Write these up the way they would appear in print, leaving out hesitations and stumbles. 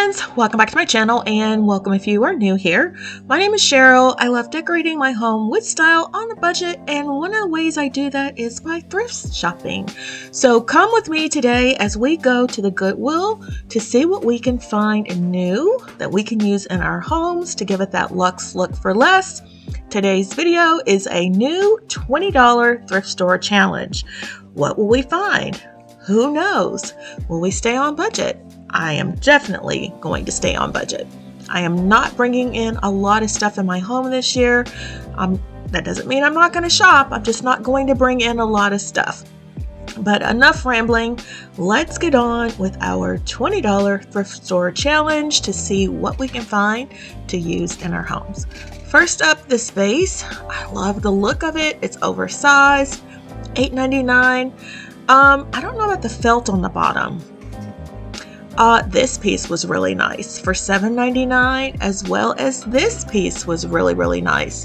friends, welcome back to my channel and welcome if you are new here. My name is Cheryl. I love decorating my home with style on a budget, and one of the ways I do that is by thrift shopping. So come with me today as we go to the Goodwill to see what we can find new that we can use in our homes to give it that luxe look for less. Today's video is a new $20 thrift store challenge. What will we find? Who knows? Will we stay on budget? I am definitely going to stay on budget. I am not bringing in a lot of stuff in my home this year. That doesn't mean I'm not going to shop. I'm just not going to bring in a lot of stuff. But enough rambling. Let's get on with our $20 thrift store challenge to see what we can find to use in our homes. First up, this vase. I love the look of it. It's oversized, $8.99. I don't know about the felt on the bottom. This piece was really nice for $7.99, as well as this piece was really nice.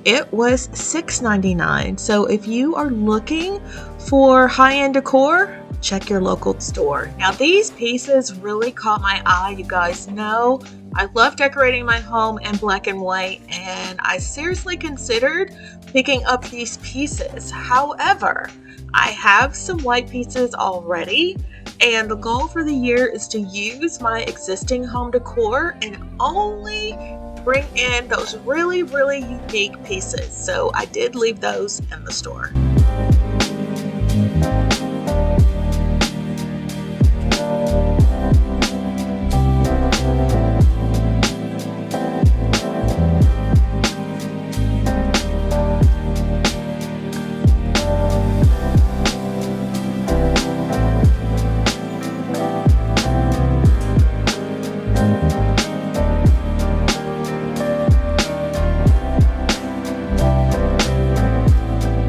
It was $6.99. So if you are looking for high-end decor, check your local store. Now these pieces really caught my eye. You guys know I love decorating my home in black and white, and I seriously considered picking up these pieces. However, I have some white pieces already, and the goal for the year is to use my existing home decor and only bring in those really unique pieces. So I did leave those in the store.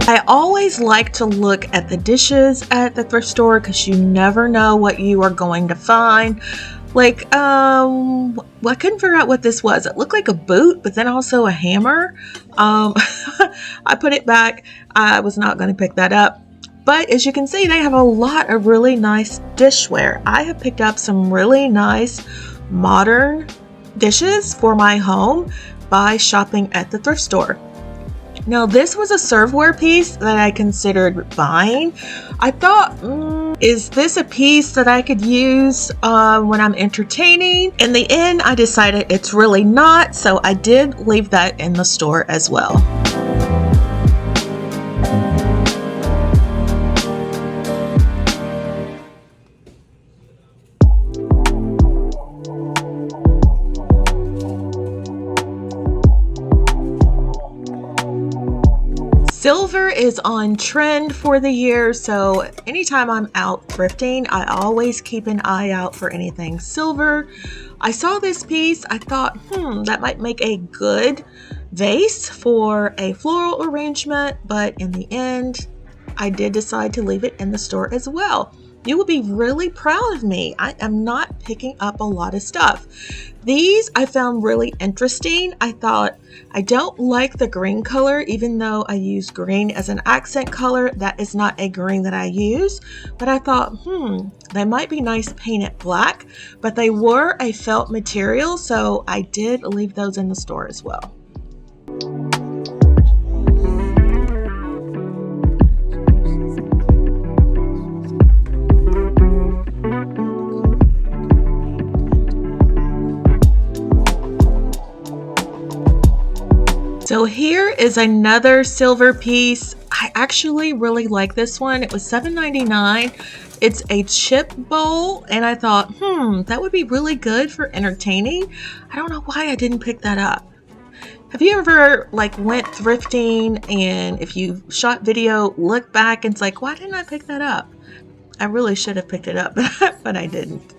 I always like to look at the dishes at the thrift store because you never know what you are going to find. Like, I couldn't figure out what this was. It looked like a boot, but then also a hammer. I put it back. I was not going to pick that up. But as you can see, they have a lot of really nice dishware. I have picked up some really nice modern dishes for my home by shopping at the thrift store. Now this was a serveware piece that I considered buying. I thought, is this a piece that I could use when I'm entertaining? In the end, I decided it's really not, so I did leave that in the store as well. Silver is on trend for the year, so anytime I'm out thrifting, I always keep an eye out for anything silver. I saw this piece, I thought, that might make a good vase for a floral arrangement, but in the end, I did decide to leave it in the store as well. You will be really proud of me. I am not picking up a lot of stuff. These I found really interesting. I thought, I don't like the green color, even though I use green as an accent color. That is not a green that I use. But I thought, they might be nice painted black, but they were a felt material, so I did leave those in the store as well. So here is another silver piece. I actually really like this one. It was $7.99. It's a chip bowl, and I thought, that would be really good for entertaining. I don't know why I didn't pick that up. Have you ever went thrifting, and if you shot video, look back and it's like, why didn't I pick that up? I really should have picked it up, but I didn't.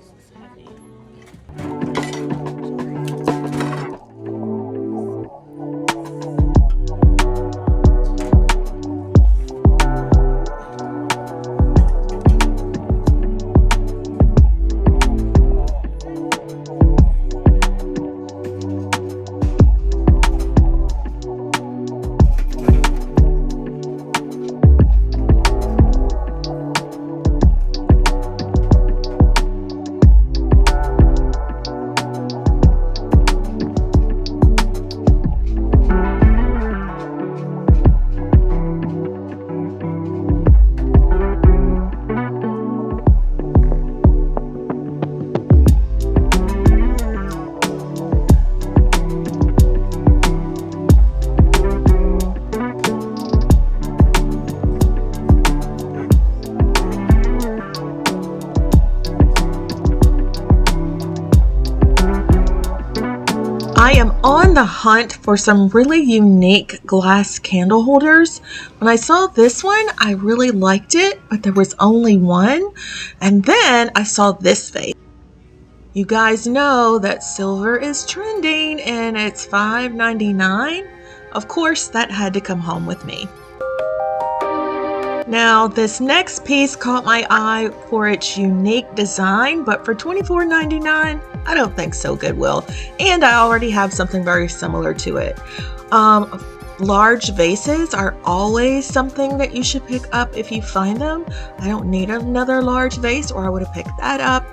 I am on the hunt for some really unique glass candle holders. When I saw this one, I really liked it, but there was only one. And then I saw this vase. You guys know that silver is trending and it's $5.99. Of course, that had to come home with me. Now, this next piece caught my eye for its unique design, but for $24.99, I don't think so, Goodwill. And I already have something very similar to it. Large vases are always something that you should pick up if you find them. I don't need another large vase, or I would have picked that up.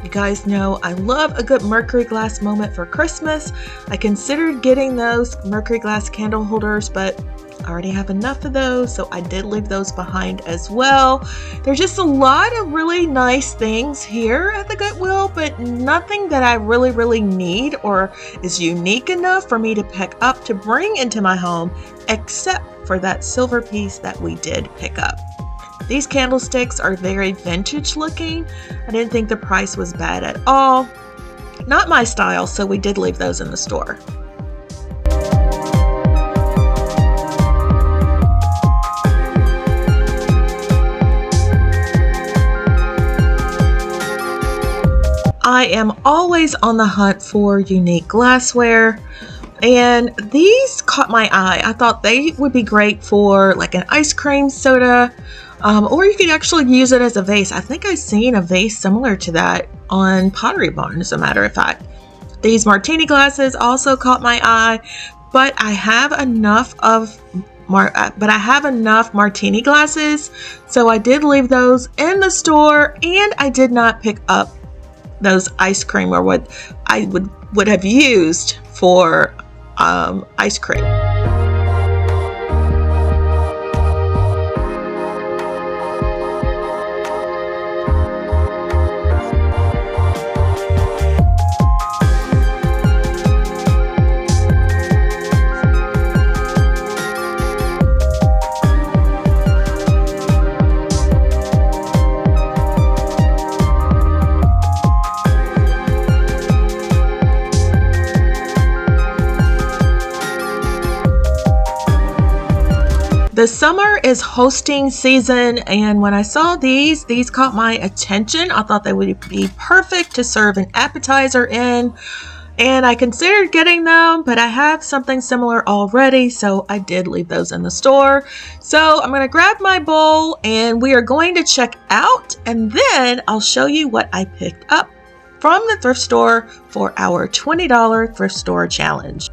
You guys know I love a good mercury glass moment for Christmas. I considered getting those mercury glass candle holders, but I already have enough of those, so I did leave those behind as well. There's just a lot of really nice things here at the Goodwill, but nothing that I really need or is unique enough for me to pick up to bring into my home, except for that silver piece that we did pick up. These candlesticks are very vintage looking. I didn't think the price was bad at all. Not my style, so we did leave those in the store. I am always on the hunt for unique glassware, and these caught my eye. I thought they would be great for like an ice cream soda, or you could actually use it as a vase. I think I've seen a vase similar to that on Pottery Barn, as a matter of fact. These martini glasses also caught my eye, but I have enough martini glasses, so I did leave those in the store, and I did not pick up those ice cream, or what I would have used for ice cream. The summer is hosting season, and when I saw these caught my attention. I thought they would be perfect to serve an appetizer in, and I considered getting them, but I have something similar already, so I did leave those in the store. So I'm going to grab my bowl, and we are going to check out, and then I'll show you what I picked up from the thrift store for our $20 thrift store challenge.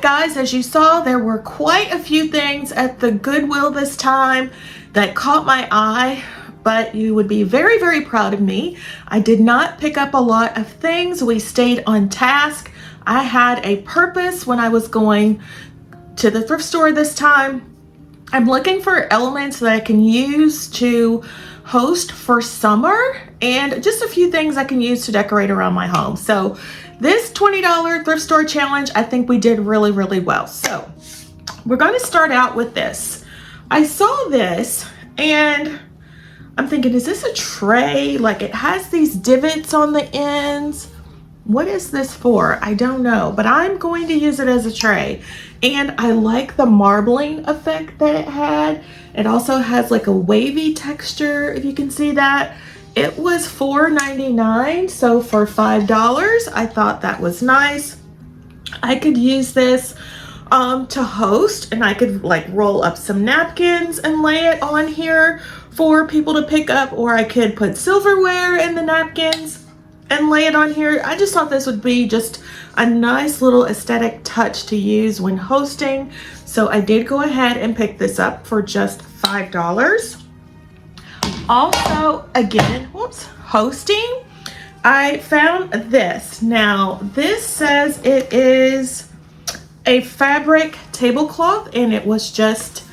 Guys, as you saw, there were quite a few things at the Goodwill this time that caught my eye. but you would be very, very proud of me. I did not pick up a lot of things. We stayed on task. I had a purpose when I was going to the thrift store this time. I'm looking for elements that I can use to host for summer and just a few things I can use to decorate around my home. So this $20 thrift store challenge, I think we did really, really well. So we're going to start out with this. I saw this and I'm thinking, is this a tray? Like it has these divots on the ends. What is this for? I don't know, but I'm going to use it as a tray. And I like the marbling effect that it had. It also has like a wavy texture, if you can see that. It was $4.99, so for $5, I thought that was nice. I could use this to host, and I could like roll up some napkins and lay it on here for people to pick up, or I could put silverware in the napkins and lay it on here. I just thought this would be just a nice little aesthetic touch to use when hosting. So I did go ahead and pick this up for just $5. Also, again, hosting, I found this. Now, this says it is a fabric tablecloth and it was just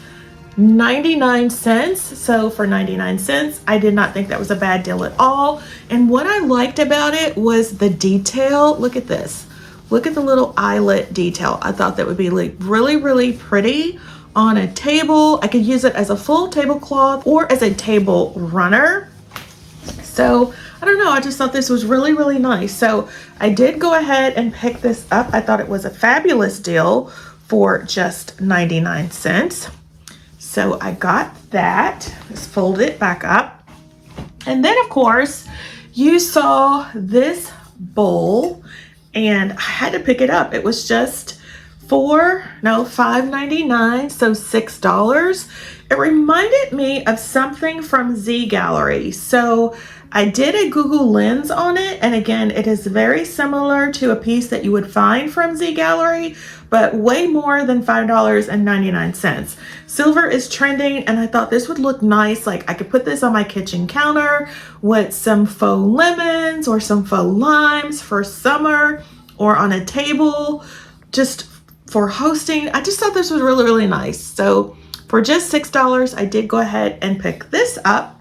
99 cents. So for 99 cents, I did not think that was a bad deal at all. And what I liked about it was the detail. Look at this. Look at the little eyelet detail. I thought that would be like really, really pretty on a table. I could use it as a full tablecloth or as a table runner. So I don't know, I just thought this was really, really nice. So I did go ahead and pick this up. I thought it was a fabulous deal for just 99 cents. So I got that. Let's fold it back up. And then of course, you saw this bowl and I had to pick it up. It was just $5.99, so $6. It reminded me of something from Z Gallery. So I did a Google Lens on it, and again, it is very similar to a piece that you would find from Z Gallery, but way more than $5.99. Silver is trending, and I thought this would look nice. Like I could put this on my kitchen counter with some faux lemons or some faux limes for summer, or on a table just for hosting. I just thought this was really, really nice. So for just $6, I did go ahead and pick this up.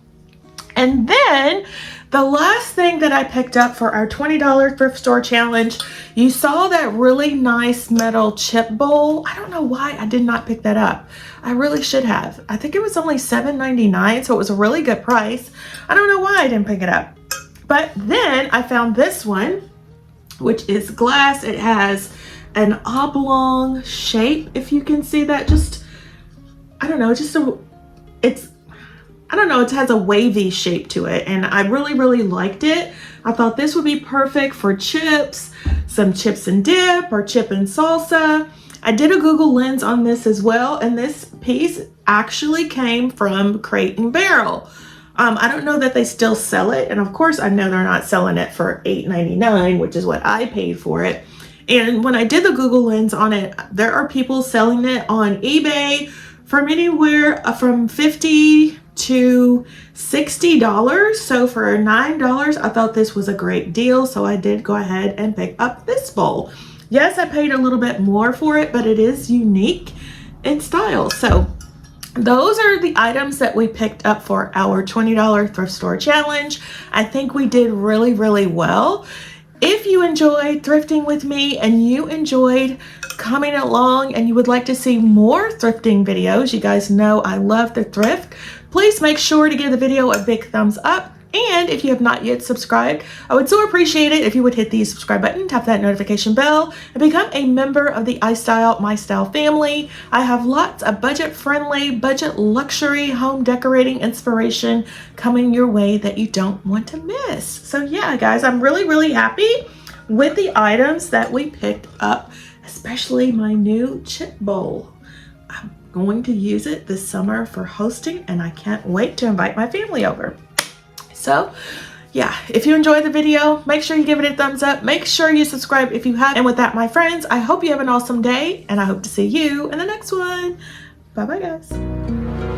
And then the last thing that I picked up for our $20 thrift store challenge, you saw that really nice metal chip bowl. I don't know why I did not pick that up. I really should have. I think it was only $7.99, so it was a really good price. I don't know why I didn't pick it up. But then I found this one, which is glass. It has an oblong shape, if you can see that. Just, I don't know, it has a wavy shape to it, and I really, really liked it. I thought this would be perfect for chips, some chips and dip or chip and salsa. I did a Google Lens on this as well, and this piece actually came from Crate and Barrel. I don't know that they still sell it, and of course I know they're not selling it for $8.99, which is what I paid for it. And when I did the Google Lens on it, there are people selling it on eBay from anywhere from $50 to $60. So for $9, I thought this was a great deal. So I did go ahead and pick up this bowl. Yes, I paid a little bit more for it, but it is unique in style. So those are the items that we picked up for our $20 thrift store challenge. I think we did really, really well. If you enjoyed thrifting with me and you enjoyed coming along and you would like to see more thrifting videos, you guys know I love to thrift, please make sure to give the video a big thumbs up. And if you have not yet subscribed, I would so appreciate it if you would hit the subscribe button, tap that notification bell, and become a member of the iStylEmystyle family. I have lots of budget-friendly, budget luxury home decorating inspiration coming your way that you don't want to miss. So yeah, guys, I'm really, really happy with the items that we picked up, especially my new chip bowl. I'm going to use it this summer for hosting, and I can't wait to invite my family over. So yeah, if you enjoyed the video, make sure you give it a thumbs up. Make sure you subscribe if you have. And with that, my friends, I hope you have an awesome day, and I hope to see you in the next one. Bye-bye, guys.